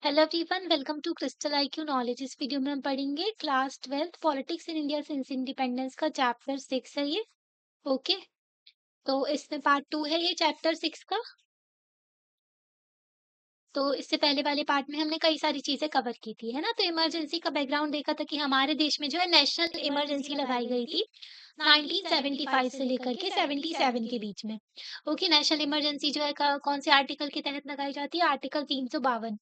Hello everyone, welcome to Crystal IQ Knowledge. इस video में हम पढ़ेंगे class 12 politics in India since independence का चैप्टर 6 है ये। ओके, तो इसमें पार्ट 2 है ये चैप्टर 6 का। तो इससे पहले वाले पार्ट में हमने कई सारी चीजें कवर की थी, है ना। तो इमरजेंसी का बैकग्राउंड देखा था कि हमारे देश में जो है नेशनल इमरजेंसी लगाई गई थी 1975 से लेकर के 77 के बीच में। ओके, नेशनल इमरजेंसी जो है कौन से आर्टिकल के तहत लगाई जाती है? आर्टिकल 352।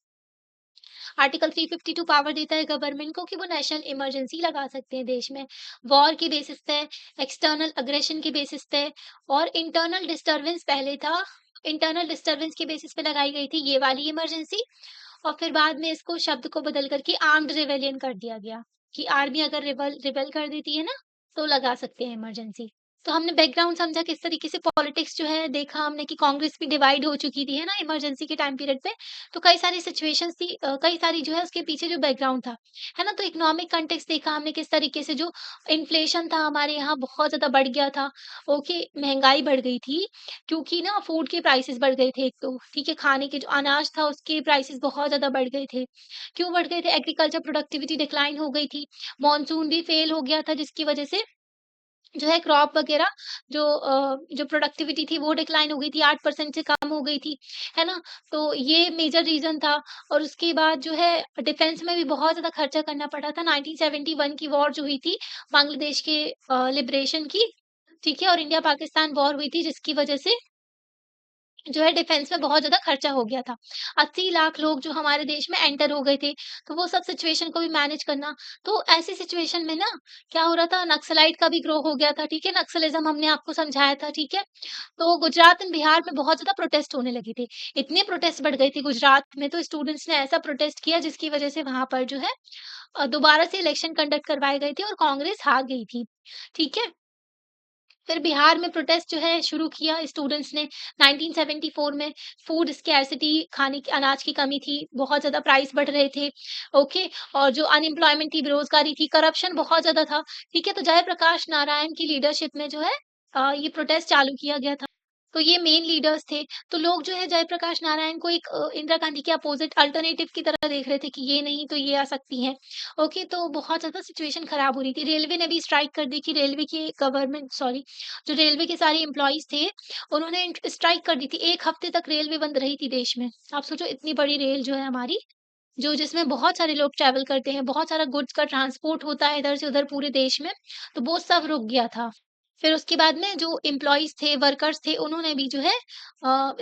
आर्टिकल 352 पावर देता है गवर्नमेंट को कि वो नेशनल इमरजेंसी लगा सकते हैं देश में, वॉर की बेसिस पे, एक्सटर्नल अग्रेशन की बेसिस पे, और इंटरनल डिस्टरबेंस पहले था। इंटरनल डिस्टरबेंस की बेसिस पे लगाई गई थी ये वाली इमरजेंसी, और फिर बाद में इसको शब्द को बदल करके आर्म्ड रिवेलियन कर दिया गया कि आर्मी अगर रिबल रिबेल कर देती है ना, तो लगा सकते हैं इमरजेंसी। तो हमने बैकग्राउंड समझा किस तरीके से पॉलिटिक्स जो है, देखा हमने कि कांग्रेस भी डिवाइड हो चुकी थी, है ना, इमरजेंसी के टाइम पीरियड पे। तो कई सारी सिचुएशंस थी, कई सारी जो है उसके पीछे जो बैकग्राउंड था, है ना। तो इकोनॉमिक कॉन्टेक्स्ट देखा हमने किस तरीके से, जो इन्फ्लेशन था हमारे यहाँ बहुत ज़्यादा बढ़ गया था। ओके, महँगाई बढ़ गई थी क्योंकि ना फूड के प्राइसेस बढ़ गए थे एक तो, ठीक है, खाने के जो अनाज था उसके प्राइसेस बहुत ज़्यादा बढ़ गए थे। क्यों बढ़ गए थे? एग्रीकल्चर प्रोडक्टिविटी डिक्लाइन हो गई थी, मॉनसून भी फेल हो गया था जिसकी वजह से जो है क्रॉप वगैरह, जो प्रोडक्टिविटी थी वो डिक्लाइन हो गई थी, 8% से कम हो गई थी, है ना? तो ये मेजर रीज़न था। और उसके बाद जो है डिफेंस में भी बहुत ज़्यादा खर्चा करना पड़ा था। 1971 की वॉर जो हुई थी बांग्लादेश के लिबरेशन की, ठीक है? और इंडिया पाकिस्तान वॉर हुई थी जिसकी वजह से जो है डिफेंस में बहुत ज़्यादा खर्चा हो गया था। 80 लाख लोग जो हमारे देश में एंटर हो गए थे, तो वो सब सिचुएशन को भी मैनेज करना। तो ऐसी सिचुएशन में ना क्या हो रहा था, नक्सलाइट का भी ग्रो हो गया था, ठीक है? नक्सलिज़्म हमने आपको समझाया था, ठीक है? तो गुजरात एंड बिहार में बहुत ज़्यादा प्रोटेस्ट होने लगे थे। इतने प्रोटेस्ट बढ़ गए थे गुजरात में, तो स्टूडेंट्स ने ऐसा प्रोटेस्ट किया जिसकी वजह से वहाँ पर जो है दोबारा से इलेक्शन कंडक्ट करवाए गए थे और कांग्रेस हार गई थी, ठीक है? फिर बिहार में प्रोटेस्ट जो है शुरू किया स्टूडेंट्स ने 1974 में। फूड स्कैर्सिटी, खाने की अनाज की कमी थी, बहुत ज़्यादा प्राइस बढ़ रहे थे, ओके। और जो अनएम्प्लॉयमेंट थी, बेरोज़गारी थी, करप्शन बहुत ज़्यादा था, ठीक है। तो जयप्रकाश नारायण की लीडरशिप में जो है ये प्रोटेस्ट चालू किया गया था। तो ये मेन लीडर्स थे। तो लोग जो है जयप्रकाश नारायण को एक इंदिरा गांधी के अपोजिट अल्टरनेटिव की तरह देख रहे थे कि ये नहीं तो ये आ सकती हैं। ओके, तो बहुत ज़्यादा सिचुएशन खराब हो रही थी। रेलवे ने भी स्ट्राइक कर दी कि रेलवे की गवर्नमेंट सॉरी जो रेलवे के सारे एम्प्लॉइज़ थे, उन्होंने स्ट्राइक कर दी थी। 1 हफ्ते तक रेलवे बंद रही थी देश में। आप सोचो इतनी बड़ी रेल जो है हमारी, जो जिसमें बहुत सारे लोग ट्रैवल करते हैं, बहुत सारा गुड्स का ट्रांसपोर्ट होता है इधर से उधर पूरे देश में, तो वो सब रुक गया था। फिर उसके बाद में जो एम्प्लॉइज़ थे, वर्कर्स थे, उन्होंने भी जो है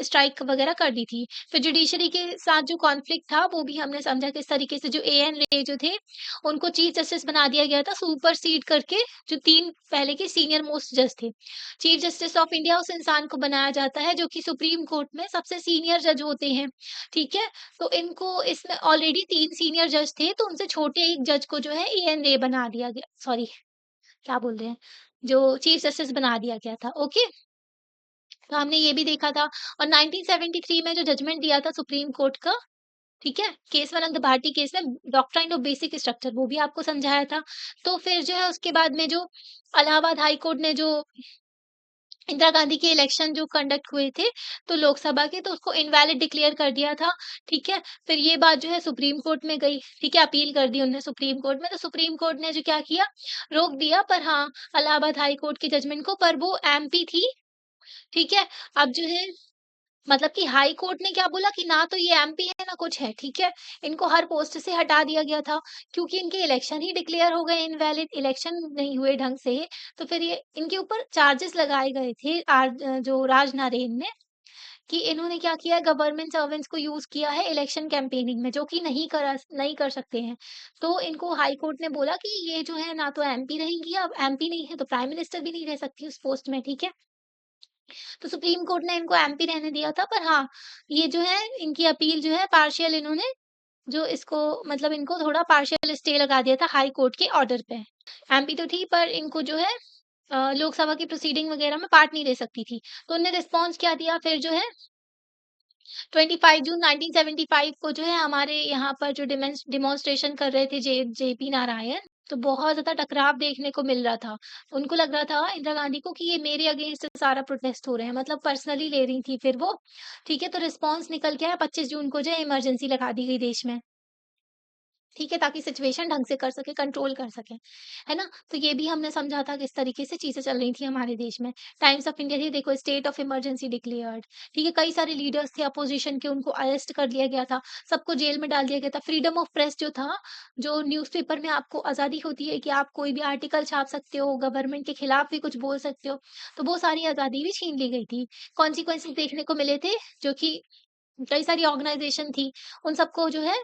स्ट्राइक वगैरह कर दी थी। फिर जुडिशरी के साथ जो कॉन्फ्लिक्ट था, वो भी हमने समझा किस तरीके से, जो एएन रे जो थे, उनको चीफ जस्टिस बना दिया गया था सुपरसीड करके, जो 3 पहले के सीनियर मोस्ट जज थे। चीफ जस्टिस ऑफ इंडिया उस इंसान को बनाया जाता है जो कि सुप्रीम कोर्ट में सबसे सीनियर जज होते हैं, ठीक है? तो इनको इसमें ऑलरेडी 3 सीनियर जज थे, तो उनसे छोटे एक जज को जो है एएन रे बना दिया गया, सॉरी क्या बोल रहे हैं, जो चीफ जस्टिस बना दिया गया था, ओके? तो हमने ये भी देखा था। और 1973 में जो जजमेंट दिया था सुप्रीम कोर्ट का, ठीक है? केशवानंद भारती केस में, डॉक्ट्राइन ऑफ बेसिक स्ट्रक्चर, वो भी आपको समझाया था। तो फिर जो है उसके बाद में जो इलाहाबाद हाई कोर्ट ने जो इंदिरा गांधी के इलेक्शन जो कंडक्ट हुए थे, तो लोकसभा के, तो उसको इनवैलिड डिक्लेयर कर दिया था, ठीक है? फिर ये बात जो है सुप्रीम कोर्ट में गई, ठीक है? अपील कर दी उन्होंने सुप्रीम कोर्ट में, तो सुप्रीम कोर्ट ने जो क्या किया, रोक दिया। पर हाँ, इलाहाबाद हाई कोर्ट के जजमेंट को, पर वो एमपी थी, ठीक है? अब जो है मतलब कि हाई कोर्ट ने क्या बोला कि ना तो ये एमपी है ना कुछ है, ठीक है? इनको हर पोस्ट से हटा दिया गया था क्योंकि इनके इलेक्शन ही डिक्लेयर हो गए इनवैलिड, इलेक्शन नहीं हुए ढंग से। तो फिर ये इनके ऊपर चार्जेस लगाए गए थे जो राज नरेन ने, कि इन्होंने क्या किया, गवर्नमेंट सर्वेंट्स को यूज़ किया है इलेक्शन कैंपेनिंग में, जो कि नहीं कर सकते हैं। तो इनको हाई कोर्ट ने बोला कि ये जो है ना तो एमपी रहेंगी, अब एमपी नहीं है तो प्राइम मिनिस्टर भी नहीं रह सकती उस पोस्ट में, ठीक है? तो सुप्रीम कोर्ट ने इनको एमपी रहने दिया था। पर हाँ, ये जो है इनकी अपील जो है पार्शियल, इन्होंने जो इसको मतलब इनको थोड़ा पार्शियल स्टे लगा दिया था हाई कोर्ट के ऑर्डर पे। एमपी तो थी पर इनको जो है लोकसभा की प्रोसीडिंग वगैरह में पार्ट नहीं ले सकती थी। तो उन्होंने रिस्पॉन्स क्या दिया फिर जो है 25 जून 1975 को जो है हमारे यहाँ पर जो डिमॉन्स्ट्रेशन कर रहे थे जेपी नारायण, तो बहुत ज़्यादा टकराव देखने को मिल रहा था। उनको लग रहा था इंदिरा गांधी को कि ये मेरे अगेंस्ट सारा प्रोटेस्ट हो रहे हैं, मतलब पर्सनली ले रही थी फिर वो, ठीक है? तो रिस्पॉन्स निकल के आया, 25 जून को जो है इमरजेंसी लगा दी गई देश में। ठीक है? ताकि सिचुएशन ढंग से कर सकें, कंट्रोल कर सकें, है ना? तो ये भी हमने समझा था किस तरीके से चीज़ें चल रही थी हमारे देश में। टाइम्स ऑफ इंडिया थी, देखो स्टेट ऑफ इमरजेंसी डिक्लेयर्ड, ठीक है? कई सारे लीडर्स थे अपोज़िशन के, उनको अरेस्ट कर लिया गया था, सबको जेल में डाल दिया गया था। फ्रीडम ऑफ प्रेस जो था, जो न्यूज़पेपर में आपको आज़ादी होती है कि आप कोई भी आर्टिकल छाप सकते हो, गवर्नमेंट के खिलाफ भी कुछ बोल सकते हो, तो वो सारी आज़ादी भी छीन ली गई थी। कॉन्सिक्वेंसेस देखने को मिले थे, जो कि कई सारी ऑर्गनाइज़ेशन थी, उन सबको जो है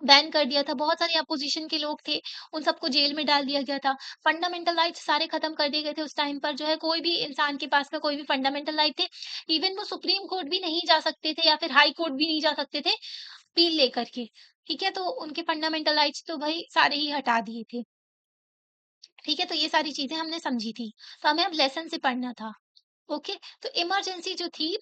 बैन कर दिया था। बहुत सारे अपोज़िशन के लोग थे, उन सबको जेल में डाल दिया गया था। फंडामेंटल राइट्स सारे खत्म कर दिए गए थे उस टाइम पर, जो है कोई भी इंसान के पास में कोई भी फंडामेंटल राइट थे, इवन वो सुप्रीम कोर्ट भी नहीं जा सकते थे या फिर हाई कोर्ट भी नहीं जा सकते थे अपील लेकर के। ठीक है? तो उनके फंडामेंटल राइट्स तो भई सारे ही हटा दिए थे। ठीक है? तो ये सारी चीज़ें हमने समझी थी। तो हमें अब लेसन से पढ़ना था। ओके? तो इमरजेंसी जो थी,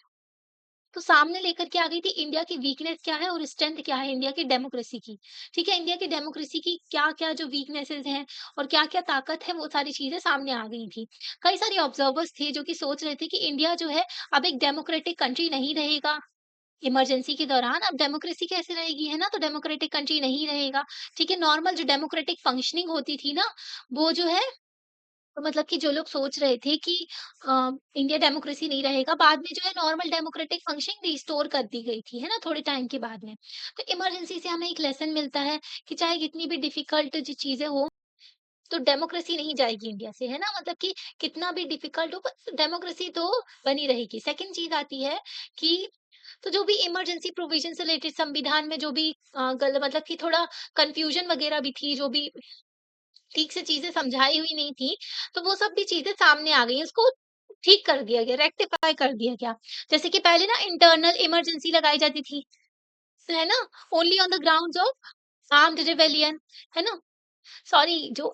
तो सामने लेकर के आ गई थी इंडिया की वीकनेस क्या है और स्ट्रेंथ क्या है इंडिया की डेमोक्रेसी की। ठीक है? इंडिया की डेमोक्रेसी की क्या-क्या जो वीकनेसेस हैं और क्या-क्या ताकत है, वो सारी चीज़ें सामने आ गई थी। कई सारे ऑब्जर्वर्स थे जो कि सोच रहे थे कि इंडिया जो है अब एक डेमोक्रेटिक कंट्री नहीं रहेगा। इमरजेंसी के दौरान अब डेमोक्रेसी कैसे रहेगी, है ना? तो डेमोक्रेटिक कंट्री नहीं रहेगा। ठीक है? नॉर्मल जो डेमोक्रेटिक फंक्शनिंग होती थी ना, वो जो है, तो मतलब कि जो लोग सोच रहे थे कि इंडिया डेमोक्रेसी नहीं रहेगा, बाद में जो है नॉर्मल डेमोक्रेटिक फंक्शनिंग रिस्टोर कर दी गई थी, है ना? थोड़े टाइम के बाद में। तो इमरजेंसी से हमें एक लेसन मिलता है कि चाहे कितनी भी डिफिकल्ट जो चीज़ें हो, तो डेमोक्रेसी नहीं जाएगी इंडिया से, है ना? मतलब कि कितना भी डिफिकल्ट हो, पर डेमोक्रेसी तो बनी रहेगी। सेकंड चीज़ आती है कि तो जो भी इमरजेंसी प्रोविज़न से रिलेटेड संविधान में जो भी गल मतलब कि थोड़ा कन्फ्यूजन वगैरह भी थी, जो भी ठीक से चीज़ें समझाई हुई नहीं थी, तो वो सब भी चीज़ें सामने आ गई, उसको ठीक कर दिया गया, रेक्टिफ़ाई कर दिया गया। जैसे कि पहले ना इंटरनल इमरजेंसी लगाई जाती थी, है ना? Only on the grounds of armed rebellion, है ना? सॉरी, जो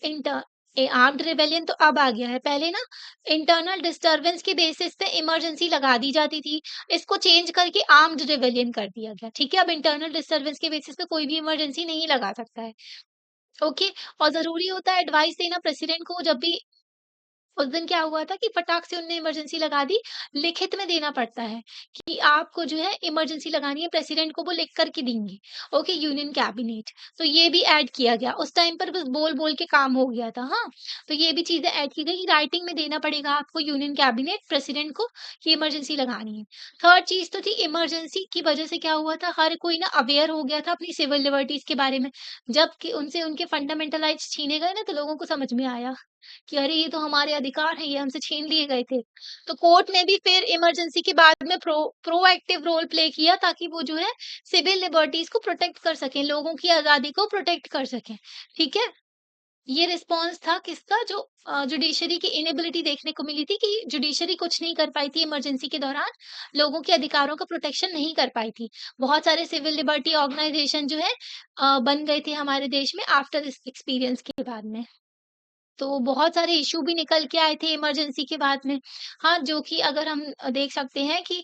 आर्म्ड रिबेलियन तो अब आ गया है, पहले ना इंटरनल डिस्टर्बेंस के बेसिस पे इमरजेंसी लगा दी जाती थी, इसको चेंज करके आर्म्ड रिबेलियन कर दिया गया, ठीक है? अब इंटरनल डिस्टर्बेंस के बेसिस पे कोई भी इमरजेंसी नहीं लगा सकता है। ओके? और ज़रूरी होता है एडवाइस देना प्रेसिडेंट को, जब भी उस दिन क्या हुआ था कि फटाक से उनने इमरजेंसी लगा दी, लिखित में देना पड़ता है कि आपको जो है इमरजेंसी लगानी है, प्रेसिडेंट को वो लिख कर के देंगे। ओके, यूनियन कैबिनेट, तो ये भी ऐड किया गया। उस टाइम पर बस बोल-बोल के काम हो गया था, हाँ। तो ये भी चीज़ें ऐड की गई, राइटिंग में देना पड़ेगा आपको यूनियन कैबिनेट प्रेसिडेंट को कि इमरजेंसी लगानी है। थर्ड चीज़ तो थी इमरजेंसी की वजह से क्या हुआ था, हर कोई ना अवेयर हो गया था अपनी सिविल लिबर्टीज़ के बारे में। जब कि उनसे उनके फंडामेंटल राइट्स छीने गए ना, तो लोगों को समझ में आया कि अरे ये तो हमारे अधिकार हैं, ये हमसे छीन लिए गए थे। तो कोर्ट ने भी फिर इमरजेंसी के बाद में प्रोएक्टिव रोल प्ले किया, ताकि वो जो है सिविल लिबर्टीज़ को प्रोटेक्ट कर सकें, लोगों की आज़ादी को प्रोटेक्ट कर सकें। ठीक है? ये रिस्पॉन्स था किसका, जो जुडिशरी की इनेबिलिटी देखने को मिली थी कि जुडिशरी कुछ नहीं कर पाई थी इमरजेंसी के दौरान, लोगों के अधिकारों का प्रोटेक्शन नहीं कर पाई थी। बहुत सारे सिविल लिबर्टी ऑर्गनाइज़ेशन जो है बन गए थे हमारे देश में आफ्टर इस एक्सपीरियंस के बाद में। तो बहुत सारे इश्यू भी निकल के आए थे इमरजेंसी के बाद में। हाँ, जो कि अगर हम देख सकते हैं कि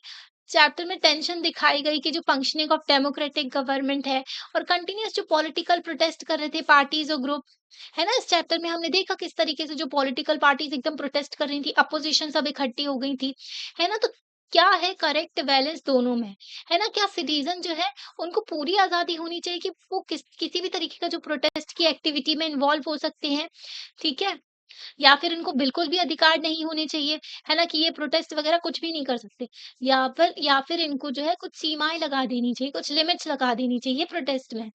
चैप्टर में टेंशन दिखाई गई कि जो फंक्शनिंग ऑफ डेमोक्रेटिक गवर्नमेंट है और कंटीन्यूअस जो पॉलिटिकल प्रोटेस्ट कर रहे थे पार्टीज़ और ग्रुप, है ना? इस चैप्टर में हमने देखा किस तरीके से जो पॉलिटिकल पार्टीज़ एकदम प्रोटेस्ट कर रही थी, अपोज़िशन सब इकट्ठी हो गई थी, है ना? तो क्या है करेक्ट बैलेंस दोनों में, है ना? क्या सिटीज़न जो है उनको पूरी आज़ादी होनी चाहिए कि वो किसी भी तरीके का जो प्रोटेस्ट की एक्टिविटी में इन्वॉल्व हो सकते हैं, ठीक है? या फिर इनको बिल्कुल भी अधिकार नहीं होने चाहिए, है ना? कि ये प्रोटेस्ट वगैरह कुछ भी नहीं कर सकते। या फिर इनको जो है कुछ सीमाएँ लगा देनी चाहिए, कुछ लिमिट्स लगा देनी चाहिए प्रोटेस्ट में।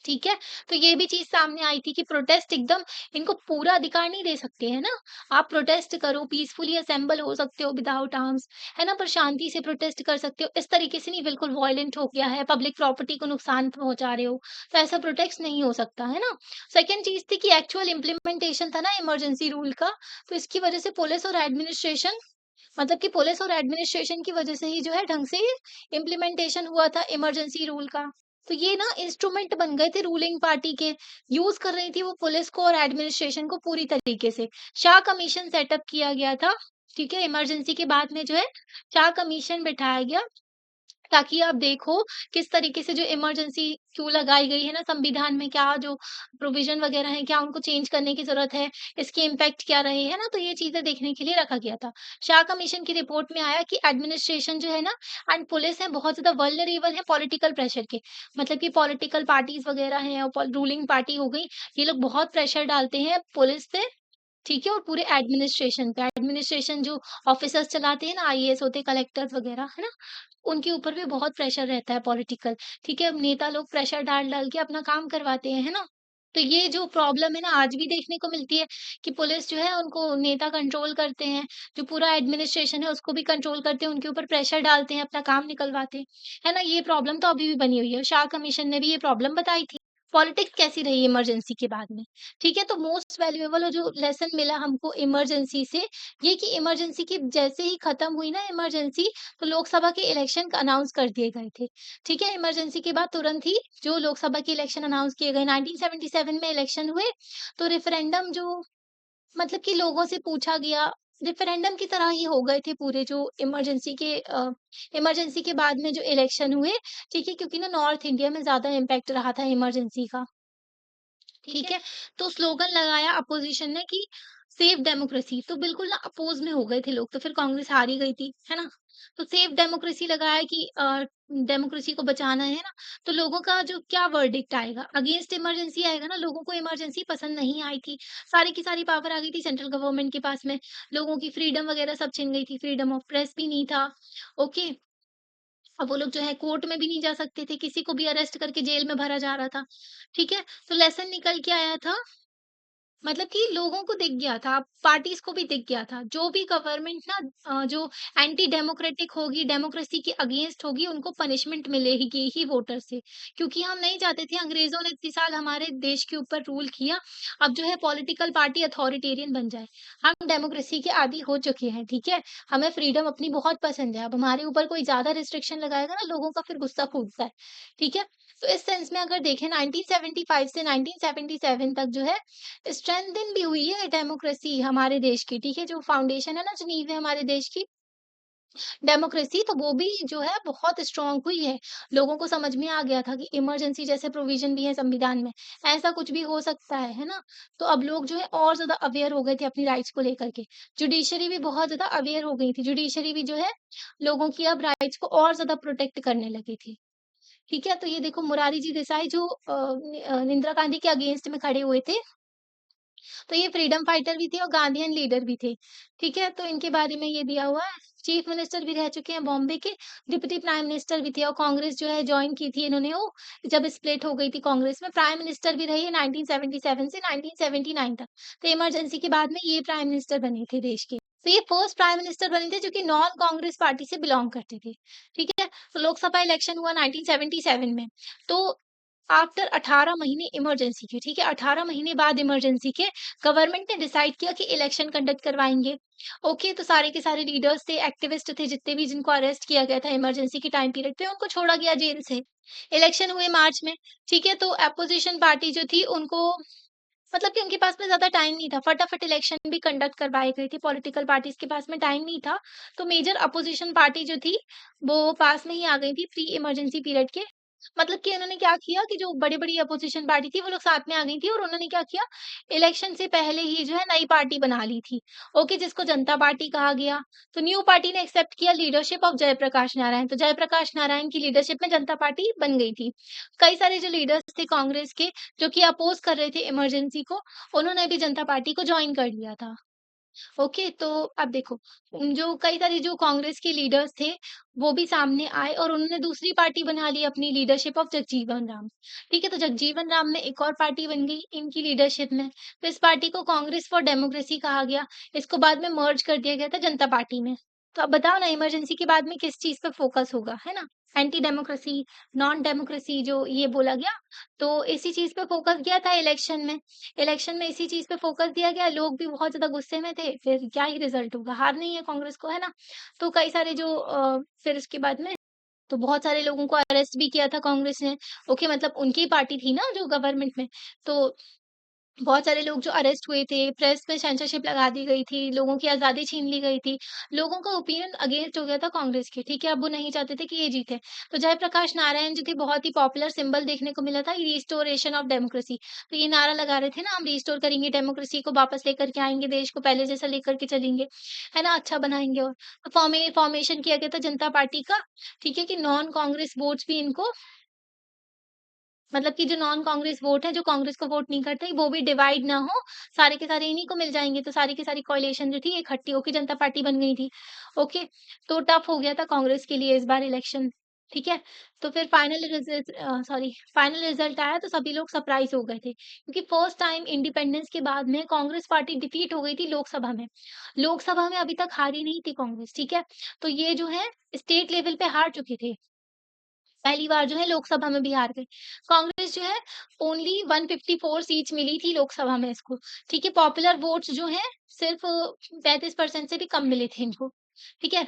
ठीक है? तो ये भी चीज़ सामने आई थी कि प्रोटेस्ट एकदम इनको पूरा अधिकार नहीं दे सकते, है ना? आप प्रोटेस्ट करो, पीसफुली असेंबल हो सकते हो विदाउट आर्म्स, है ना? पर शांति से प्रोटेस्ट कर सकते हो। इस तरीके से नहीं बिल्कुल वॉयलेंट हो गया है, पब्लिक प्रॉपर्टी को नुकसान पहुँचा रहे हो, तो ऐसा प्रोटेस्ट नहीं हो सकता, है ना? सेकंड चीज़ थी कि एक्चुअल इम्प्लीमेंटेशन था ना इमरजेंसी रूल का, तो इसकी वजह से पुलिस और एडमिनिस्ट्रेशन, मतलब कि पुलिस और एडमिनिस्ट्रेशन की वजह से ही जो है ढंग से इम्प्लीमेंटेशन हुआ था इमरजेंसी रूल का। तो ये ना इंस्ट्रूमेंट बन गए थे रूलिंग पार्टी के, यूज़ कर रही थी वो पुलिस को और एडमिनिस्ट्रेशन को पूरी तरीके से। शाह कमीशन सेटअप किया गया था, ठीक है? इमरजेंसी के बाद में जो है शाह कमीशन बिठाया गया, ताकि आप देखो किस तरीके से जो इमरजेंसी क्यों लगाई गई है ना संविधान में, क्या जो प्रोविज़न वगैरह हैं, क्या उनको चेंज करने की ज़रूरत है, इसके इम्पैक्ट क्या रहे हैं ना, तो ये चीज़ें देखने के लिए रखा गया था। शाह कमीशन की रिपोर्ट में आया कि एडमिनिस्ट्रेशन जो है ना एंड पुलिस है बहुत ज़्यादा वल्नरेबल है पॉलिटिकल प्रेशर के। मतलब कि पॉलिटिकल पार्टीज़ वगैरह हैं और रूलिंग पार्टी हो गई, ये लोग बहुत प्रेशर डालते हैं पुलिस पे, ठीक है? और पूरे एडमिनिस्ट्रेशन पे। एडमिनिस्ट्रेशन जो ऑफ़िसर्स चलाते हैं ना, आईएएस होते हैं, कलेक्टर्स वगैरह, है ना? उनके ऊपर भी बहुत प्रेशर रहता है पॉलिटिकल, ठीक है? अब नेता लोग प्रेशर डाल-डाल के अपना काम करवाते हैं, है ना? तो ये जो प्रॉब्लम है ना आज भी देखने को मिलती है कि पुलिस जो है उनको नेता कंट्रोल करते हैं, जो पूरा एडमिनिस्ट्रेशन है उसको भी कंट्रोल करते हैं, उनके ऊपर प्रेशर डालते हैं, अपना काम निकलवाते हैं, है ना? ये प्रॉब्लम तो अभी भी बनी हुई है। शाह कमीशन ने भी ये प्रॉब्लम बताई थी। पॉलिटिक्स कैसी रही इमरजेंसी के बाद में, ठीक है? तो मोस्ट वैल्यूएबल जो लेसन मिला हमको इमरजेंसी से, ये कि इमरजेंसी की जैसे ही खत्म हुई ना इमरजेंसी, तो लोकसभा के इलेक्शन अनाउंस कर दिए गए थे, ठीक है? इमरजेंसी के बाद तुरंत ही जो लोकसभा के इलेक्शन अनाउंस किए गए, 1977 में इलेक्शन हुए, तो रेफरेंडम जो मतलब कि लोगों से पूछा गया, रेफरेंडम की तरह ही हो गए थे पूरे जो इमरजेंसी के बाद में जो इलेक्शन हुए, ठीक है? क्योंकि ना नॉर्थ इंडिया में ज़्यादा इम्पैक्ट रहा था इमरजेंसी का। ठीक है? तो स्लोगन लगाया अपोज़िशन ने कि सेव डेमोक्रेसी, तो बिल्कुल ना अपोज़ में हो गए थे लोग, तो फिर कांग्रेस हार ही गई थी, है ना? तो सेव डेमोक्रेसी लगाया कि डेमोक्रेसी को बचाना है ना, तो लोगों का जो क्या वर्डिक्ट आएगा, अगेंस्ट इमरजेंसी आएगा ना, लोगों को इमरजेंसी पसंद नहीं आई थी, सारी की सारी पावर आ गई थी सेंट्रल गवर्नमेंट के पास में, लोगों की फ्रीडम वगैरह सब छिन गई थी, फ्रीडम ऑफ प्रेस भी नहीं था, ओके? अब वो लोग जो है कोर्ट में भी नहीं जा सकते थे, किसी को भी अरेस्ट करके जेल में भरा जा रहा था, ठीक है? तो लेसन निकल के आया था मतलब कि लोगों को दिख गया था, पार्टीज़ को भी दिख गया था, जो भी गवर्नमेंट ना जो एंटी डेमोक्रेटिक होगी, डेमोक्रेसी के अगेंस्ट होगी, उनको पनिशमेंट मिलेगी ही वोटर से। क्योंकि हम नहीं चाहते थे, अंग्रेज़ों ने इतने साल हमारे देश के ऊपर रूल किया, अब जो है पॉलिटिकल पार्टी अथॉरिटेरियन बन जाए। हम डेमोक्रेसी के आदी हो चुके हैं, ठीक है? हमें फ्रीडम अपनी बहुत पसंद है, अब हमारे ऊपर कोई ज़्यादा रिस्ट्रिक्शन लगाएगा ना, लोगों का फिर गुस्सा फूटता है, ठीक है? तो इस सेंस में अगर देखें 1975 से 1977 तक जो है स्ट्रेंथन भी हुई है डेमोक्रेसी हमारे देश की, ठीक है? जो फाउंडेशन है ना, जो नींव है हमारे देश की डेमोक्रेसी, तो वो भी जो है बहुत स्ट्रॉन्ग हुई है। लोगों को समझ में आ गया था कि इमरजेंसी जैसे प्रोविज़न भी है संविधान में, ऐसा कुछ भी हो सकता है ना? तो अब लोग जो है और ज़्यादा अवेयर हो गए थे अपनी राइट्स को लेकर के। जुडिशरी भी बहुत ज़्यादा अवेयर हो गई थी। जुडिशरी भी जो है लोगों की अब राइट्स को और ज़्यादा प्रोटेक्ट करने लगी थी। ठीक है? तो ये देखो मोरारजी जी देसाई जो इंदिरा गांधी के अगेंस्ट में खड़े हुए थे, तो ये फ्रीडम फाइटर भी थे और गांधीयन लीडर भी थे, ठीक है? तो इनके बारे में ये दिया हुआ है। चीफ मिनिस्टर भी रह चुके हैं बॉम्बे के, डिप्टी प्राइम मिनिस्टर भी थे और कांग्रेस जो है जॉइन की थी इन्होंने वो जब स्प्लिट हो गई थी कांग्रेस में। प्राइम मिनिस्टर भी रही है 1977 से 1979 तक। तो इमरजेंसी के बाद में ये प्राइम मिनिस्टर बने थे देश के। तो ये फर्स्ट प्राइम मिनिस्टर बने थे जो कि नॉन कांग्रेस पार्टी से बिलॉन्ग करते थे, ठीक है? तो लोकसभा इलेक्शन हुआ 1977 में। तो आफ्टर 18 महीने इमरजेंसी के, ठीक है? 18 महीने बाद इमरजेंसी के गवर्नमेंट ने डिसाइड किया कि इलेक्शन कंडक्ट करवाएँगे। ओके, तो सारे के सारे लीडर्स थे, एक्टिविस्ट थे, जितने भी जिनको अरेस्ट किया गया था इमरजेंसी के टाइम पीरियड पे, उनको छोड़ा गया जेल से। इलेक्शन हुए मार्च में, ठीक है? तो अपोज़िशन पार्टी जो थी उनको मतलब कि उनके पास में ज़्यादा टाइम नहीं था, फटाफट इलेक्शन भी कंडक्ट करवाए गए थे, पॉलिटिकल पार्टीज़ के पास में टाइम नहीं था। तो मेजर अपोज़िशन पार्टी जो थी, वो पास में ही आ गई थी प्री इमरजेंसी पीरियड के। मतलब कि उन्होंने क्या किया कि जो बड़ी-बड़ी अपोज़िशन पार्टी थी, वो लोग साथ में आ गई थी और उन्होंने क्या किया, इलेक्शन से पहले ही जो है नई पार्टी बना ली थी। ओके, जिसको जनता पार्टी कहा गया। तो न्यू पार्टी ने एक्सेप्ट किया लीडरशिप ऑफ जयप्रकाश नारायण, तो जयप्रकाश नारायण की लीडरशिप में जनता पार्टी बन गई थी। कई सारे जो लीडर्स थे कांग्रेस के, जो कि अपोज़ कर रहे थे इमरजेंसी को, उन्होंने भी जनता पार्टी को जॉइन कर लिया था। ओके, तो अब देखो जो कई सारे जो कांग्रेस के लीडर्स थे, वो भी सामने आए और उन्होंने दूसरी पार्टी बना ली अपनी लीडरशिप ऑफ जगजीवन राम। ठीक है, तो जगजीवन राम में एक और पार्टी बन गई इनकी लीडरशिप में। तो इस पार्टी को कांग्रेस फॉर डेमोक्रेसी कहा गया। इसको बाद में मर्ज कर दिया गया था जनता पार्टी में। तो अब बताओ ना इमरजेंसी के बाद में किस चीज़ पे फोकस होगा, है ना? एंटी डेमोक्रेसी, नॉन डेमोक्रेसी जो ये बोला गया, तो इसी चीज़ पे फोकस गया था इलेक्शन में इसी चीज़ पे फ़ोकस दिया गया, लोग भी बहुत ज़्यादा गुस्से में थे, फिर क्या ही रिज़ल्ट होगा, हारना ही है कांग्रेस को, है ना? तो कई सारे जो फिर उसके बाद में तो बहुत सारे लोगों को अरेस्ट भी किया था कांग्रेस ने, ओके मतलब उनकी पार्टी थी ना जो गवर्नमेंट में, तो बहुत सारे लोग जो अरेस्ट हुए थे, प्रेस पे सेंसरशिप लगा दी गई थी, लोगों की आज़ादी छीन ली गई थी, लोगों का ओपिनियन अगेंस्ट हो गया था कांग्रेस के, ठीक है? अब वो नहीं चाहते थे कि ये जीते। तो जयप्रकाश नारायण जी थे, बहुत ही पॉपुलर सिंबल देखने को मिला था रिस्टोरेशन ऑफ डेमोक्रेसी। तो ये नारा लगा रहे थे ना, हम रिस्टोर करेंगे डेमोक्रेसी को, वापस लेकर के आएँगे, देश को पहले जैसा लेकर के चलेंगे, है ना? अच्छा बनाएँगे और तो फॉर्मेशन किया गया था जनता पार्टी का, ठीक है? कि नॉन कांग्रेस वोट्स भी इनको मतलब कि जो नॉन कांग्रेस वोट है, जो कांग्रेस को वोट नहीं करते, वो भी डिवाइड ना हो, सारे के सारे इन्हीं को मिल जाएँगे। तो सारी की सारी कोalition जो थी इकट्ठी होके जनता पार्टी बन गई थी। ओके, तो टफ हो गया था कांग्रेस के लिए इस बार इलेक्शन, ठीक है? तो फिर फाइनल रिजल्ट आया तो सभी लोग सरप्राइज़ हो गए थे, क्योंकि फर्स्ट टाइम इंडिपेंडेंस के बाद में कांग्रेस पार्टी डिफीट हो गई थी लोकसभा में। लोकसभा में अभी तक हारी नहीं थी कांग्रेस, ठीक है? तो ये जो है स्टेट लेवल पे हार चुके थे। पहली बार जो है लोकसभा में भी हार गए। कांग्रेस जो है ओनली 154 सीट्स मिली थी लोकसभा में इसको, ठीक है? पॉपुलर वोट्स जो हैं सिर्फ़ 35% से भी कम मिले थे इनको, ठीक है?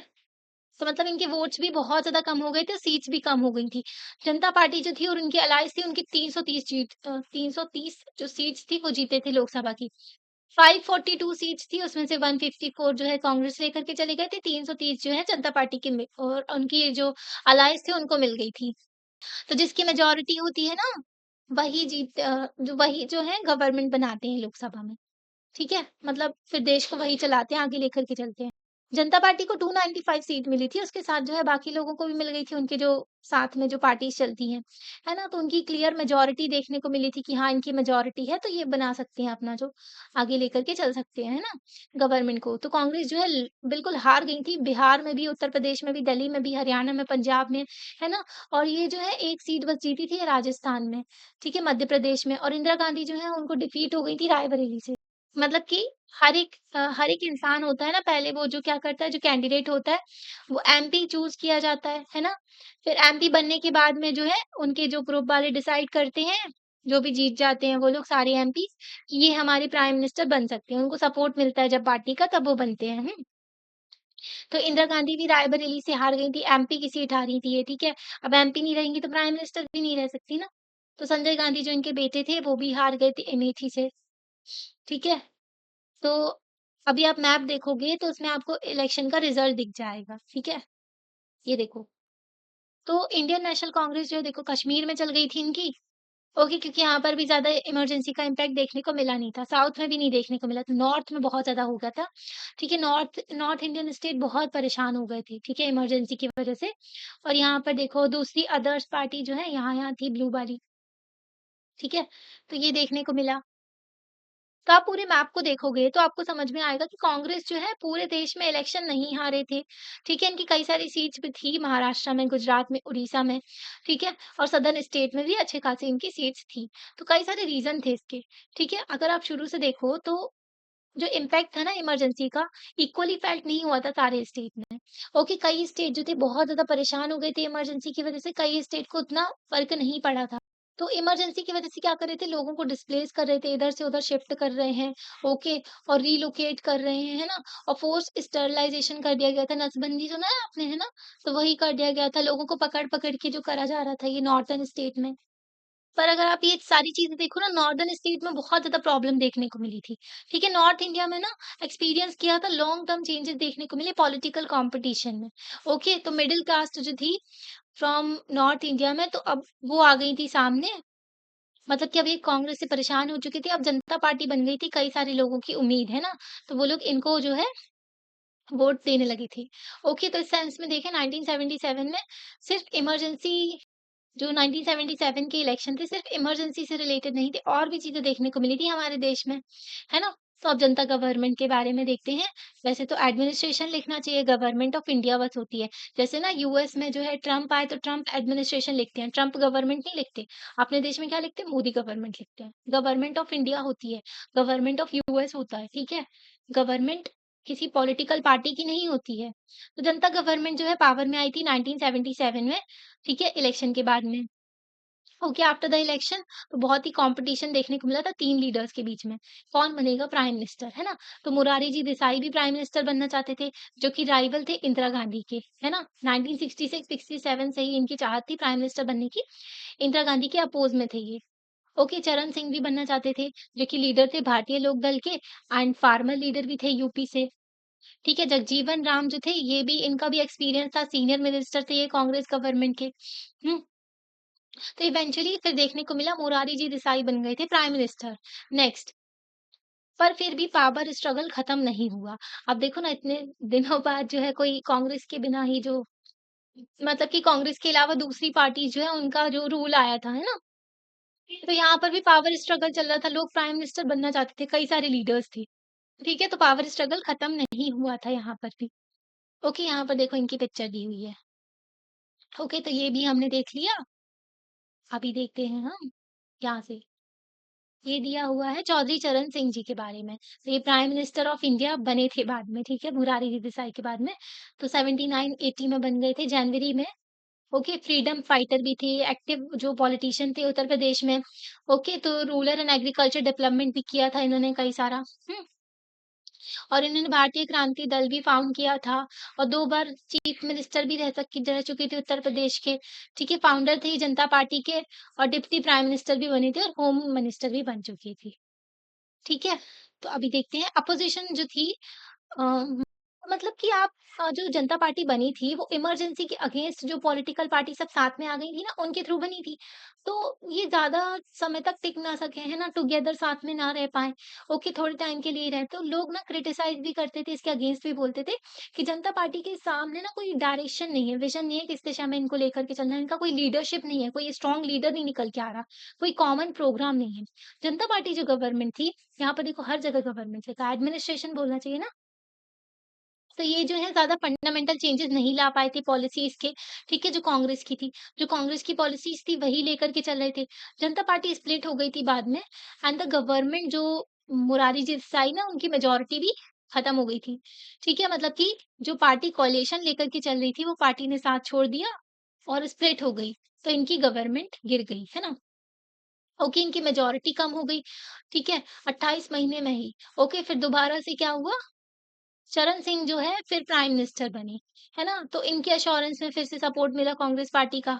तो मतलब इनके वोट्स भी बहुत ज़्यादा कम हो गए थे, सीट्स भी कम हो गई थी। जनता पार्टी जो थी और उनकी अलायंस थी उनकी 330 जो सीट्स थी वो जीते थे लोकसभा की। 542 सीट्स थी उसमें से 154 जो है कांग्रेस लेकर के चले गए थे, 330 जो है जनता पार्टी के में और उनकी जो अलायंस थी उनको मिल गई थी। तो जिसकी मेजॉरिटी होती है ना, वही जो है गवर्नमेंट बनाते हैं लोकसभा में, ठीक है? मतलब फिर देश को वही चलाते हैं, आगे लेकर के चलते हैं। जनता पार्टी को 295 सीट मिली थी, उसके साथ जो है बाकी लोगों को भी मिल गई थी, उनके जो साथ में जो पार्टीज़ चलती हैं, है ना? तो उनकी क्लियर मेजॉरिटी देखने को मिली थी कि हाँ, इनकी मेजॉरिटी है, तो ये बना सकते हैं अपना जो आगे लेकर के चल सकते हैं, है ना? गवर्नमेंट को। तो कांग्रेस जो है बिल्कुल हार गई थी, बिहार में भी, उत्तर प्रदेश में भी, दिल्ली में भी, हरियाणा में, पंजाब में, है ना? और ये जो है 1 सीट बस जीती थी राजस्थान में, ठीक है? मध्य प्रदेश में और इंदिरा गांधी जो है उनको डिफीट हो गई थी रायबरेली से। मतलब कि हर एक इंसान होता है ना पहले वो जो क्या करता है जो कैंडिडेट होता है, वो एमपी चूज़ किया जाता है ना? फिर एमपी बनने के बाद में जो है उनके जो ग्रुप वाले डिसाइड करते हैं, जो भी जीत जाते हैं वो लोग सारे एमपीज़ कि ये हमारे प्राइम मिनिस्टर बन सकते हैं। उनको सपोर्ट मिलता है जब पार्टी का तब वो बनते हैं, हुँ? तो इंदिरा गांधी भी रायबरेली से हार गई थी, एमपी की सीट हारी थी ये, ठीक है? अब एमपी नहीं रहेंगी तो प्राइम मिनिस्टर भी नहीं रह सकती ना। तो संजय गांधी जो इनके बेटे थे वो भी हार गए थे अमेठी से, ठीक है? तो अभी आप मैप देखोगे तो उसमें आपको इलेक्शन का रिजल्ट दिख जाएगा, ठीक है? ये देखो, तो इंडियन नेशनल कांग्रेस जो है देखो कश्मीर में चल गई थी इनकी, ओके क्योंकि यहाँ पर भी ज़्यादा इमरजेंसी का इम्पैक्ट देखने को मिला नहीं था, साउथ में भी नहीं देखने को मिला था, नॉर्थ में बहुत ज़्यादा हो गया था, ठीक है? नॉर्थ नॉर्थ इंडियन स्टेट बहुत परेशान हो गए थे, ठीक है? इमरजेंसी की वजह से और यहाँ पर देखो दूसरी अदर्स पार्टी जो है यहाँ-यहाँ थी ब्लू वाली, ठीक है? तो ये देखने को मिला। तो आप पूरे मैप को देखोगे तो आपको समझ में आएगा कि कांग्रेस जो है पूरे देश में इलेक्शन नहीं हारे थे, ठीक है? इनकी कई सारी सीट्स भी थी महाराष्ट्र में, गुजरात में, उड़ीसा में, ठीक है? और सदर्न स्टेट में भी अच्छे खासे इनकी सीट्स थी। तो कई सारे रीज़न थे इसके, ठीक है? अगर आप शुरू से देखो तो जो इम्पैक्ट था ना इमरजेंसी का, इक्वली फेल्ट नहीं हुआ था सारे स्टेट में। ओके, कई स्टेट जो थे बहुत ज़्यादा परेशान हो गए थे इमरजेंसी की वज़ह से, कई स्टेट को उतना फ़र्क नहीं पड़ा था। तो इमरजेंसी की वज़ह से क्या कर रहे थे, लोगों को डिस्प्लेस कर रहे थे, इधर से उधर शिफ्ट कर रहे हैं, ओके, और रिलोकेट कर रहे हैं, है ना? और फोर्स स्टरलाइज़ेशन कर दिया गया था, नसबंदी सुना है आपने, है ना? तो वही कर दिया गया था, लोगों को पकड़-पकड़ के जो करा जा रहा था ये नॉर्थर्न स्टेट में। पर अगर आप ये सारी चीज़ें देखो ना नॉर्दर्न स्टेट में बहुत ज़्यादा प्रॉब्लम देखने को मिली थी। ठीक है? नॉर्थ इंडिया में ना एक्सपीरियंस किया था लॉन्ग टर्म चेंजेस देखने को मिले पॉलिटिकल कॉम्पिटिशन में। ओके? तो मिडल कास्ट जो थी फ्रॉम नॉर्थ इंडिया में तो अब वो आ गई थी सामने। मतलब कि अब ये कांग्रेस से परेशान हो चुकी थी, अब जनता पार्टी बन गई थी, कई सारे लोगों की उम्मीद है ना? तो वो लोग इनको जो है वोट देने लगी थी। ओके, तो इस सेंस में देखें 1977 में सिर्फ इमरजेंसी जो 1977 के इलेक्शन थे सिर्फ इमरजेंसी से रिलेटेड नहीं थे, और भी चीज़ें देखने को मिली थी हमारे देश में, है ना? तो अब जनता गवर्नमेंट के बारे में देखते हैं। वैसे तो एडमिनिस्ट्रेशन लिखना चाहिए, गवर्नमेंट ऑफ इंडिया बस होती है। जैसे ना यूएस में जो है ट्रम्प आए तो ट्रम्प एडमिनिस्ट्रेशन लिखते हैं, ट्रम्प गवर्नमेंट नहीं लिखते। अपने देश में क्या लिखते हैं? मोदी गवर्नमेंट लिखते हैं। गवर्नमेंट ऑफ इंडिया होती है, गवर्नमेंट ऑफ यूएस होता है, ठीक है? गवर्नमेंट किसी पॉलिटिकल पार्टी की नहीं होती है। तो जनता गवर्नमेंट जो है पावर में आई थी 1977 में, ठीक है? इलेक्शन के बाद में। ओके, आफ्टर द इलेक्शन तो बहुत ही कॉम्पिटिशन देखने को मिला था 3 लीडर्स के बीच में, कौन बनेगा प्राइम मिनिस्टर, है ना? तो मोरारजी जी देसाई भी प्राइम मिनिस्टर बनना चाहते थे, जो कि राइवल थे इंदिरा गांधी के, है ना? 1966-67 से ही इनकी चाहत थी प्राइम मिनिस्टर बनने की, इंदिरा गांधी के अपोज़ में थे ये। ओके, चरण सिंह भी बनना चाहते थे, जो कि लीडर थे भारतीय लोक दल के एंड फार्मर लीडर भी थे यूपी से। ठीक है, जगजीवन राम जो थे, ये भी इनका भी एक्सपीरियंस था, सीनियर मिनिस्टर थे ये कांग्रेस गवर्नमेंट के। हुँ, तो इवेंचुअली फिर देखने को मिला मोरारजी जी देसाई बन गए थे प्राइम मिनिस्टर। नेक्स्ट, पर फिर भी पावर स्ट्रगल खत्म नहीं हुआ। अब देखो ना, इतने दिनों बाद जो है कोई कांग्रेस के बिना ही जो मतलब कि कांग्रेस के अलावा दूसरी पार्टी जो है उनका जो रूल आया था, है ना? तो यहाँ पर भी पावर स्ट्रगल चल रहा था, लोग प्राइम मिनिस्टर बनना चाहते थे, कई सारे लीडर्स थे। ठीक है, तो पावर स्ट्रगल खत्म नहीं हुआ था यहाँ पर भी। ओके, यहाँ पर देखो इनकी पिक्चर दी हुई है। ओके, तो ये भी हमने देख लिया। अभी देखते हैं हम यहाँ से। ये दिया हुआ है चौधरी चरण सिंह जी के बारे में। तो ये प्राइम मिनिस्टर ऑफ इंडिया बने थे बाद में, ठीक है, मुरारजी देसाई के बाद में। तो 79-80 में बन गए थे जनवरी में। ओके, फ्रीडम फाइटर भी थे, एक्टिव जो पॉलिटिशियन थे उत्तर प्रदेश में। ओके, तो रूरल एंड एग्रीकल्चर डेवलपमेंट भी किया था इन्होंने कई सारा। हुँ। और इन्होंने भारतीय क्रांति दल भी फाउंड किया था और 2 बार चीफ मिनिस्टर भी रह चुके थे उत्तर प्रदेश के, ठीक है? फाउंडर थे जनता पार्टी के और डिप्टी प्राइम मिनिस्टर भी बने थे और होम मिनिस्टर भी बन चुकी थी, ठीक है? तो अभी देखते हैं अपोज़िशन जो थी अ, मतलब कि आप जो जनता पार्टी बनी थी, वो इमरजेंसी के अगेंस्ट जो पॉलिटिकल पार्टी सब साथ में आ गई थी ना, उनके थ्रू बनी थी। तो ये ज़्यादा समय तक टिक ना सके, है ना? टुगेदर साथ में ना रह पाएँ। ओके, थोड़े टाइम के लिए ही रहे। तो लोग ना क्रिटिसाइज़ भी करते थे, इसके अगेंस्ट भी बोलते थे कि जनता पार्टी के सामने ना कोई डायरेक्शन नहीं है, विज़न नहीं है, किस दिशा में इनको लेकर के चलना है। इनका कोई लीडरशिप नहीं है, कोई स्ट्रॉन्ग लीडर नहीं निकल के आ रहा, कोई कॉमन प्रोग्राम नहीं है। जनता पार्टी जो गवर्नमेंट थी, यहाँ पर देखो हर जगह गवर्नमेंट लिखा है, एडमिनिस्ट्रेशन बोलना चाहिए ना? तो ये जो है ज़्यादा फंडामेंटल चेंजेज़ नहीं ला पाए थे पॉलिसीज़ के, ठीक है, जो कांग्रेस की थी। जो कांग्रेस की पॉलिसीज़ थी वही लेकर के चल रहे थे। जनता पार्टी स्प्लिट हो गई थी बाद में एंड द गवर्नमेंट जो मोरारजी देसाई ना उनकी मेजॉरिटी भी खत्म हो गई थी। ठीक है, मतलब कि जो पार्टी कोalition लेकर के चल रही थी वो पार्टी ने साथ छोड़ दिया और स्प्लिट हो गई। तो इनकी गवर्नमेंट गिर गई, है ना? ओके, इनकी मेजॉरिटी कम हो गई, ठीक है, 28 महीने में ही। ओके, फिर दोबारा से क्या हुआ चरण सिंह जो है फिर प्राइम मिनिस्टर बने, है ना? तो इनके एश्योरेंस में फिर से सपोर्ट मिला कांग्रेस पार्टी का।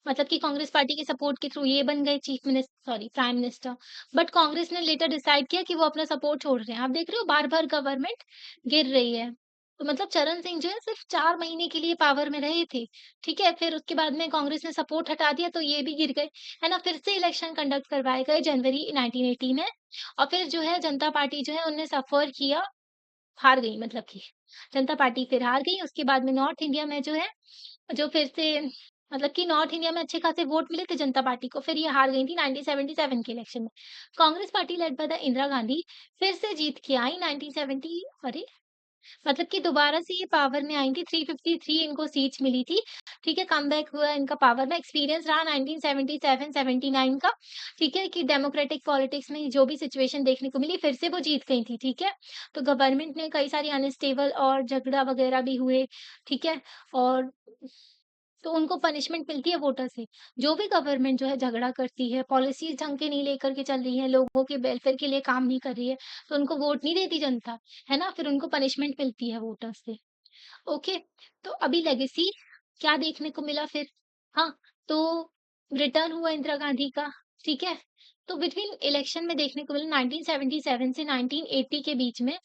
मतलब कि कांग्रेस पार्टी के सपोर्ट के थ्रू ये बन गए प्राइम मिनिस्टर। बट कांग्रेस ने लेटर डिसाइड किया कि वो अपना सपोर्ट छोड़ रहे हैं। आप देख रहे हो बार-बार गवर्नमेंट गिर रही है। तो मतलब चरण सिंह जो है सिर्फ 4 महीने के लिए पावर में रहे थे, ठीक है? फिर उसके बाद में कांग्रेस ने सपोर्ट हटा दिया तो ये भी गिर गए, है ना? फिर से इलेक्शन कंडक्ट करवाए गए जनवरी 1980 में और फिर जो है जनता पार्टी जो है उन्होंने सफ़र किया, हार गई मतलब कि जनता पार्टी फिर हार गई, उसके बाद में नॉर्थ इंडिया में जो है, जो फिर से मतलब कि नॉर्थ इंडिया में अच्छे खासे वोट मिले थे जनता पार्टी को, फिर ये हार गई थी 1977 के इलेक्शन में। Congress party led by the Indira Gandhi फिर से जीत के आई 1970 अरे! मतलब कि दोबारा से ये पावर में आई थी, 353 इनको सीट्स मिली थी, ठीक है? कमबैक हुआ इनका पावर में, एक्सपीरियंस रहा 1977-79 का, ठीक है? कि डेमोक्रेटिक पॉलिटिक्स में जो भी सिचुएशन देखने को मिली, फिर से वो जीत गई थी, ठीक है? तो गवर्नमेंट ने कई सारी अनस्टेबल और झगड़ा वगैरह भी हुए, ठीक है? और तो उनको पनिशमेंट मिलती है वोटर से। जो भी गवर्नमेंट जो है झगड़ा करती है, पॉलिसीज़ ढंग के नहीं लेकर के चल रही है, लोगों के वेलफेयर के लिए काम नहीं कर रही है, तो उनको वोट नहीं देती जनता, है ना? फिर उनको पनिशमेंट मिलती है वोटर्स से। ओके, तो अभी लेगेसी क्या देखने को मिला फिर? हाँ, तो रिटर्न हुआ इंदिरा गांधी का, ठीक है? तो बिटवीन इलेक्शन में देखने को मिला 1977 से 1980 के बीच में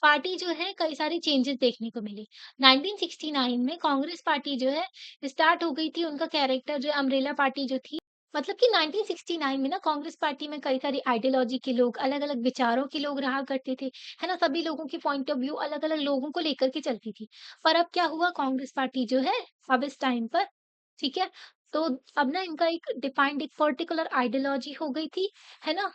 पार्टी जो है कई सारे चेंजेस देखने को मिले। 1969 में कांग्रेस पार्टी जो है स्टार्ट हो गई थी, उनका कैरेक्टर जो है अम्ब्रेला पार्टी जो थी, मतलब कि 1969 में ना कांग्रेस पार्टी में कई सारी आइडियोलॉजी के लोग, अलग-अलग विचारों के लोग रहा करते थे, है ना? सभी लोगों की पॉइंट ऑफ व्यू अलग-अलग लोगों को लेकर के चलती थी। पर अब क्या हुआ कांग्रेस पार्टी जो है अब इस टाइम पर, ठीक है? तो अब ना इनका एक डिफाइंड एक पर्टिकुलर आइडियोलॉजी हो गई थी, है ना?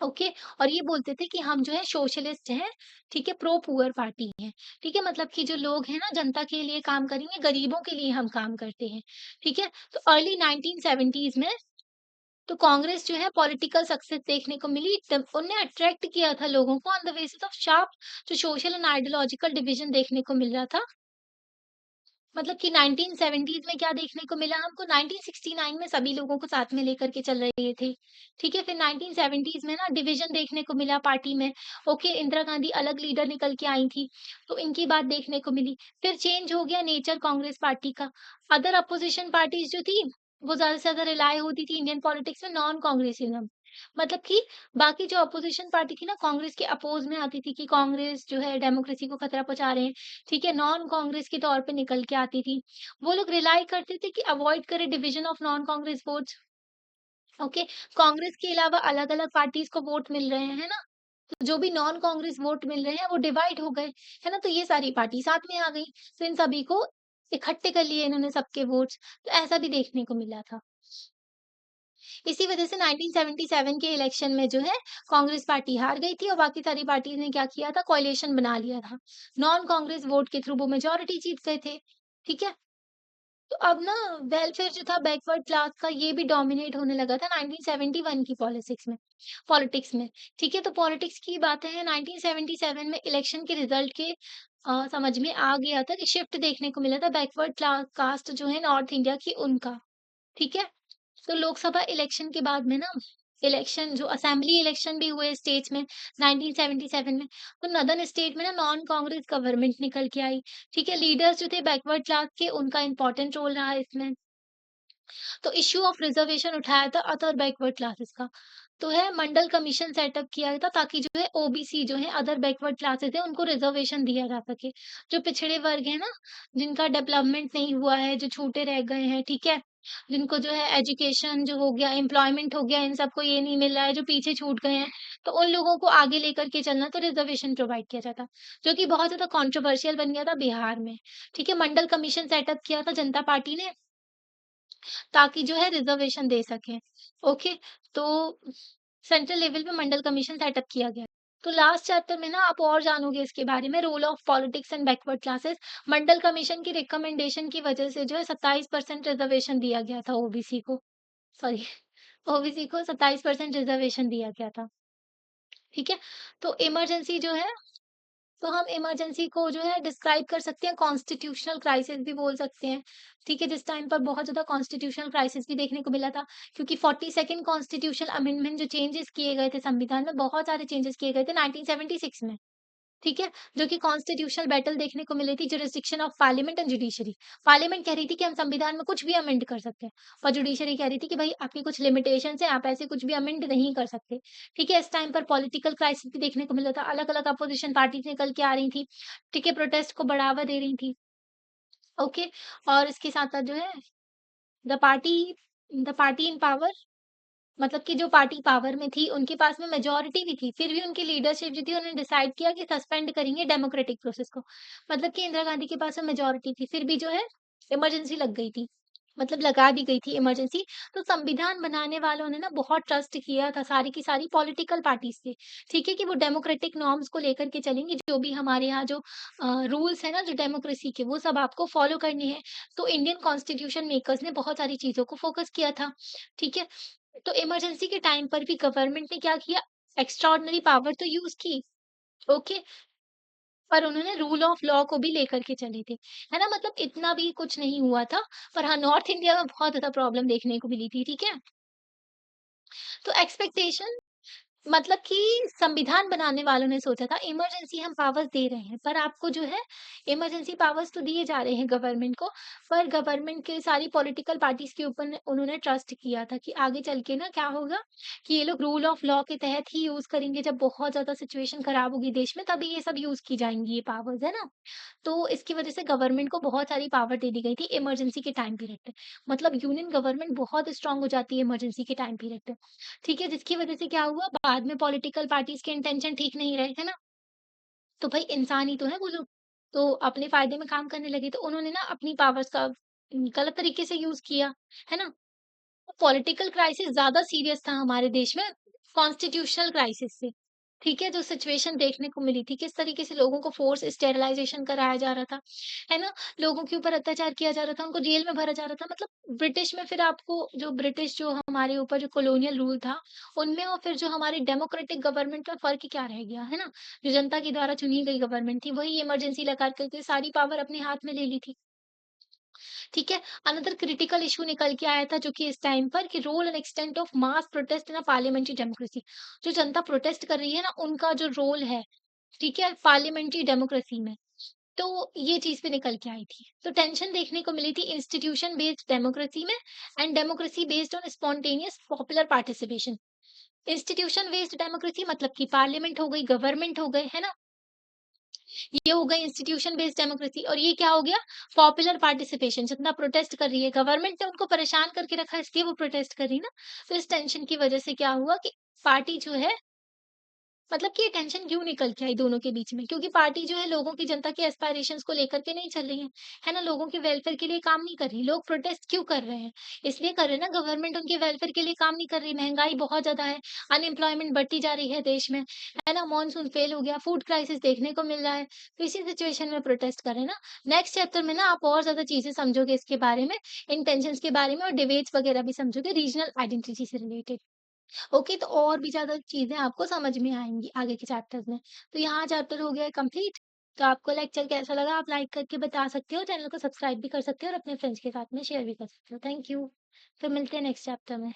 ओके, और ये बोलते थे कि हम जो है सोशलिस्ट हैं, ठीक है? प्रो पुअर पार्टी हैं, ठीक है? मतलब कि जो लोग हैं ना जनता के लिए काम करेंगे, गरीबों के लिए हम काम करते हैं, ठीक है? तो अर्ली 1970s में तो कांग्रेस जो है पॉलिटिकल सक्सेस देखने को मिली, तब उनने अट्रैक्ट किया था लोगों को on the basis of sharp जो सोशल एंड आइडियोलॉजिकल डिवीजन देखने को मिल रहा था। मतलब कि 1970s में क्या देखने को मिला हमको, 1969 में सभी लोगों को साथ में लेकर के चल रहे थे, ठीक है? फिर 1970s में ना डिवीज़न देखने को मिला पार्टी में। ओके, इंदिरा गांधी अलग लीडर निकल के आई थी, तो इनकी बात देखने को मिली। फिर चेंज हो गया नेचर कांग्रेस पार्टी का। अदर अपोज़िशन पार्टीज़ जो थी, वो ज़्यादा से ज़्यादा रिलाय होती थी इंडियन पॉलिटिक्स में नॉन कांग्रेसिज़्म। मतलब कि बाकी जो अपोज़िशन पार्टी थी ना कांग्रेस के अपोज़ में आती थी कि कांग्रेस जो है डेमोक्रेसी को खतरा पहुँचा रहे हैं, ठीक है? नॉन कांग्रेस के तौर पे निकल के आती थी। वो लोग रिलाय करते थे कि अवॉइड करें division of non Congress votes, okay? Congress के अलावा अलग-अलग पार्टीज़ को वोट मिल रहे हैं, है ना? तो जो भी नॉन कांग्रेस वोट मिल रहे हैं वो डिवाइड हो गए, है ना? तो ये सारी पार्टी साथ में आ गई। तो इन सभी को इकट्ठे कर लिए इन्होंने सबके वोट्स, तो ऐसा भी देखने को मिला था। इसी वजह से 1977 के इलेक्शन में जो है कांग्रेस पार्टी हार गई थी और बाकी सारी पार्टीज़ ने क्या किया था कोएलिशन बना लिया था। नॉन कांग्रेस वोट के थ्रू वो मेजॉरिटी जीत गए थे, ठीक है? तो अब ना वेलफेयर जो था बैकवर्ड क्लास का ये भी डोमिनेट होने लगा था 1971 की पॉलिटिक्स में, ठीक है? तो पॉलिटिक्स की बातें हैं 1977 में इलेक्शन के रिजल्ट के समझ में आ गया था कि शिफ्ट देखने को मिला था बैकवर्ड कास्ट जो है नॉर्थ इंडिया की उनका, ठीक है? तो लोकसभा इलेक्शन के बाद में ना इलेक्शन जो असेंबली इलेक्शन भी हुए स्टेट्स में 1977 में, तो नॉर्दर्न स्टेट में ना नॉन कांग्रेस गवर्नमेंट निकल के आई, ठीक है? लीडर्स जो थे बैकवर्ड क्लास के उनका इम्पोर्टेंट रोल रहा इसमें। तो इश्यू ऑफ रिजर्वेशन उठाया था अदर बैकवर्ड क्लासेस का। तो है मंडल कमीशन सेटअप किया गया था ताकि जो है ओबीसी जो है अदर बैकवर्ड क्लासेस है उनको रिजर्वेशन दिया जा सके। जो पिछड़े वर्ग है ना, जिनका डेवलपमेंट नहीं हुआ है, जो छूटे रह गए हैं, ठीक है? जिनको जो है एजुकेशन जो हो गया, एम्प्लॉयमेंट हो गया, इन सबको ये नहीं मिल रहा है, जो पीछे छूट गए हैं, तो उन लोगों को आगे लेकर के चलना तो रिजर्वेशन प्रोवाइड किया जाता, जो कि बहुत ज़्यादा कंट्रोवर्शियल बन गया था बिहार में। ठीक है? मंडल कमीशन सेटअप किया था जनता पार्टी ने ताकि जो है रिज़र्वेशन दे सकें। ओके, तो सेंट्रल लेवल पे मंडल कमीशन सेटअप किया गया। तो लास्ट चैप्टर में ना आप और जानोगे इसके बारे में role of politics and backward classes. Mandal commission की रिकमेंडेशन की वजह से जो है 27% रिज़र्वेशन दिया गया था ओबीसी को। सॉरी ओबीसी को 27% रिज़र्वेशन दिया गया था। ठीक है? तो इमरजेंसी जो है तो हम इमरजेंसी को जो है डिस्क्राइब कर सकते हैं कॉन्स्टिट्यूशनल क्राइसिस भी बोल सकते हैं, ठीक है? जिस टाइम पर बहुत ज़्यादा कॉन्स्टिट्यूशनल क्राइसिस भी देखने को मिला था क्योंकि 42nd कॉन्स्टिट्यूशनल अमेंडमेंट जो चेंजेस किए गए थे संविधान में बहुत सारे चेंजेस किए गए थे 1976 में, ठीक है? जो कि कॉन्स्टिट्यूशनल बैटल देखने को मिली थी jurisdiction of parliament and judiciary. Parliament कह रही थी कि हम संविधान में कुछ भी अमेंड कर सकते हैं और जुडिशरी कह रही थी कि भई आपकी कुछ लिमिटेशंस हैं, आप ऐसे कुछ भी अमेंड नहीं कर सकते। ठीक है? इस टाइम पर पॉलिटिकल क्राइसिस भी देखने को मिला था, अलग-अलग अपोजिशन पार्टीज़ निकल के आ रही थी, ठीक है? प्रोटेस्ट को बढ़ावा दे रही थी, ओके? और इसके साथ-साथ जो है the party the party in power मतलब कि जो पार्टी पावर में थी, उनके पास में मेजॉरिटी भी थी, फिर भी उनकी लीडरशिप जो थी उन्होंने डिसाइड किया कि सस्पेंड करेंगे डेमोक्रेटिक प्रोसेस को। मतलब कि इंदिरा गांधी के पास में मेजॉरिटी थी, फिर भी जो है इमरजेंसी लग गई थी। मतलब लगा दी गई थी इमरजेंसी। तो संविधान बनाने वालों ने ना बहुत ट्रस्ट किया था सारी की सारी पॉलिटिकल पार्टीज़ से, ठीक है? कि वो डेमोक्रेटिक नॉर्म्स को लेकर के चलेंगी, जो भी हमारे यहाँ जो रूल्स हैं ना जो डेमोक्रेसी के, वो सब आपको फॉलो करने हैं। तो इंडियन कॉन्स्टिट्यूशन मेकर्स ने बहुत सारी चीज़ों को फोकस किया था, ठीक है? तो इमरजेंसी के टाइम पर भी गवर्नमेंट ने क्या किया, एक्स्ट्राऑर्डिनरी पावर तो यूज़ की, ओके, पर उन्होंने रूल ऑफ लॉ को भी लेकर के चले थे, है ना? मतलब इतना भी कुछ नहीं हुआ था, पर हाँ, नॉर्थ इंडिया में बहुत ज़्यादा प्रॉब्लम देखने को मिली थी, ठीक है? तो एक्सपेक्टेशन मतलब कि संविधान बनाने वालों ने सोचा था इमरजेंसी हम पावर्स दे रहे हैं, पर आपको जो है इमरजेंसी पावर्स तो दिए जा रहे हैं गवर्नमेंट को, पर गवर्नमेंट के सारी पॉलिटिकल पार्टीज़ के ऊपर उन्होंने ट्रस्ट किया था कि आगे चल के ना क्या होगा कि ये लोग रूल ऑफ लॉ के तहत ही यूज़ करेंगे, जब बहुत ज़्यादा सिचुएशन खराब होगी देश में तभी ये सब यूज़ की जाएँगी ये पावर्स, है ना? तो इसकी वजह से गवर्नमेंट को बहुत सारी पावर दे दी गई थी इमरजेंसी के टाइम पीरियड पे। मतलब यूनियन गवर्नमेंट बहुत स्ट्रॉन्ग हो जाती है इमरजेंसी के टाइम पीरियड पे। ठीक है? जिसकी वजह से क्या हुआ बाद में पॉलिटिकल पार्टीज़ के इंटेंशन ठीक नहीं रहे, है ना? तो भाई इंसान ही तो है वो लोग, तो अपने फ़ायदे में काम करने लगे, तो उन्होंने ना अपनी पावर्स का गलत तरीके से यूज़ किया, है ना? पॉलिटिकल क्राइसिस ज़्यादा सीरियस था हमारे देश में कॉन्स्टिट्यूशनल क्राइसिस से। ठीक है? जो सिचुएशन देखने को मिली थी, किस तरीके से लोगों को फ़ोर्स स्टेरिलाइज़ेशन कराया जा रहा था, है ना? लोगों के ऊपर अत्याचार किया जा रहा था, उनको जेल में भरा जा रहा था। मतलब ब्रिटिश में फिर आपको जो ब्रिटिश जो हमारे ऊपर जो कॉलोनियल रूल था, उनमें और फिर जो हमारी डेमोक्रेटिक गवर्नमेंट में फ़र्क क्या रह गया, है ना? जो जनता के द्वारा चुनी गई गवर्नमेंट थी, वही इमरजेंसी लगा कर के सारी पावर अपने हाथ में ले ली थी। ठीक है? अनदर क्रिटिकल इश्यू निकल के आया था जो कि इस टाइम पर कि role and extent of mass protest in a parliamentary democracy. जो जनता प्रोटेस्ट कर रही है ना, उनका जो रोल है, ठीक है? पार्लियामेंट्री डेमोक्रेसी में। तो ये चीज़ भी निकल के आई थी। तो टेंशन देखने को मिली थी इंस्टीट्यूशन बेस्ड डेमोक्रेसी में and democracy based on spontaneous popular participation. Institution based democracy मतलब कि पार्लियामेंट हो गई, गवर्नमेंट हो गए, है ना? ये हो गई इंस्टीट्यूशन बेस्ड डेमोक्रेसी और ये क्या हो गया? पॉपुलर पार्टिसिपेशन जितना प्रोटेस्ट कर रही है गवर्नमेंट ने उनको परेशान करके रखा है इसलिए वो प्रोटेस्ट कर रही है ना। तो इस टेंशन की वजह से क्या हुआ कि पार्टी जो है मतलब कि ये टेंशन क्यों निकल के आई दोनों के बीच में? क्योंकि पार्टी जो है लोगों की जनता के एस्पिरेशंस को लेकर के नहीं चल रही है ना? लोगों के वेलफेयर के लिए काम नहीं कर रही। लोग प्रोटेस्ट क्यों कर रहे हैं? इसलिए कर रहे हैं ना गवर्नमेंट उनके वेलफेयर के लिए काम नहीं कर रही, महँगाई बहुत ज़्यादा है, अनएम्प्लॉयमेंट बढ़ती जा रही है देश में, है ना? मॉनसून फेल हो गया, फूड क्राइसिस देखने को मिल रहा है, तो इसी सिचुएशन में प्रोटेस्ट कर रहे हैं ना। नेक्स्ट चैप्टर में ना आप और ज़्यादा चीज़ें समझोगे इसके बारे में, इन टेंशन्स के बारे में और डिबेट्स वगैरह भी समझोगे रीजनल आइडेंटिटी से रिलेटेड। ओके, तो और भी ज़्यादा चीज़ें आपको समझ में आएँगी आगे के चैप्टर्स में। तो यहाँ चैप्टर हो गया कंप्लीट। तो आपको लेक्चर कैसा लगा आप लाइक करके बता सकते हो, चैनल को सब्सक्राइब भी कर सकते हो और अपने फ्रेंड्स के साथ में शेयर भी कर सकते हो। Thank you. फिर मिलते हैं नेक्स्ट चैप्टर में।